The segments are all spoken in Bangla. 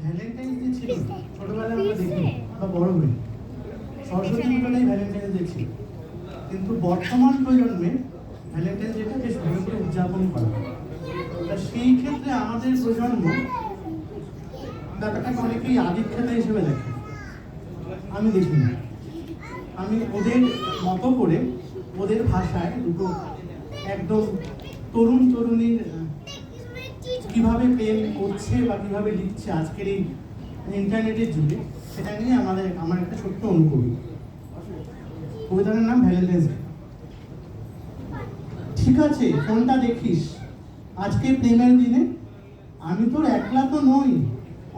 ভ্যালেন্টাইন্স ডে ছিল ছোটবেলায় আমরা দেখি বা বড় হই, সরস্বতী পুজোটাই ভ্যালেন্টাইন্স ডে ছিল, কিন্তু বর্তমান প্রজন্মে ভ্যালেন্টাইন্স ডেটা বেশ ভালো করে উদযাপন করা হয়। তা সেই ক্ষেত্রে আমাদের প্রজন্ম ব্যাপারটাকে অনেকেই আদিক্ষেতা হিসেবে দেখে, আমি দেখি না। আমি ওদের মতো করে ওদের ভাষায় দুটো একদম তরুণ তরুণীর কিভাবে প্রেম করছে বা কিভাবে লিখছে আজকের এই ইন্টারনেটের যুগে, সেটা নিয়ে আমার একটা ছোট্ট অনুকূল কবিতাটার নাম ভ্যালেন্টাইন্স ডে। ঠিক আছে ফোনটা দেখিস, আজকে প্রেমের দিনে আমি তোর একলা তো নই,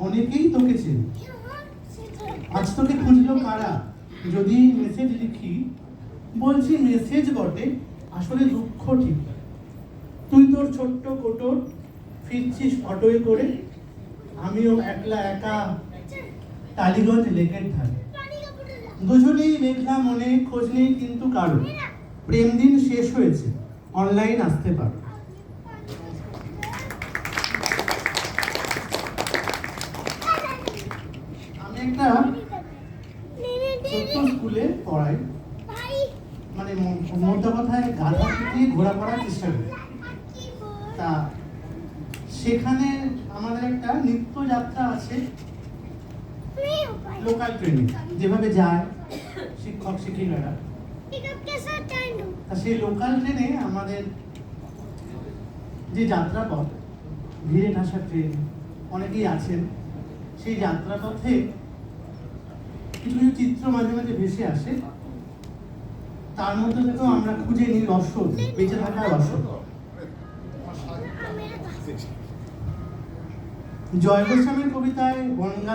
অনেকেই তোকে চেনে। আজ তোকে খুঁজলো কারা, যদি মেসেজ লিখি, বলছি মেসেজ বটে, আসলে দুঃখ ঠিক। তুই তোর ছোট্ট কোটর ফিরছিস অটোয় করে, আমিও একলা একা টালিগঞ্জ লেকের ধারে। দুজনেই মেঘলা মনে, খোঁজ নেই কিন্তু কারো, প্রেম দিন শেষ হয়েছে, অনলাইন আসতে পারো। আমি একটা ছোট্ট স্কুলে পড়াই, মানে মোদ্দা কথায় গাধা দিয়ে ঘোরা করার চেষ্টা করি। তা সেখানে আমাদের একটা নৃত্য যাত্রা আছে, লোকাল ট্রেনে যেভাবে যায় শিক্ষক শিক্ষিকারা। তা সেই লোকাল ট্রেনে আমাদের যে যাত্রাপথ, ভিড়ে ঠাসা ট্রেন, অনেকেই আছেন, সেই যাত্রাপথে কিছু কিছু চিত্র মাঝে মাঝে ভেসে আসে। তার মধ্যে থেকেও আমরা খুঁজে নিই রসদ, বেঁচে থাকার রসদ। জয় গোস্বামীর কবিতায় বনগাঁ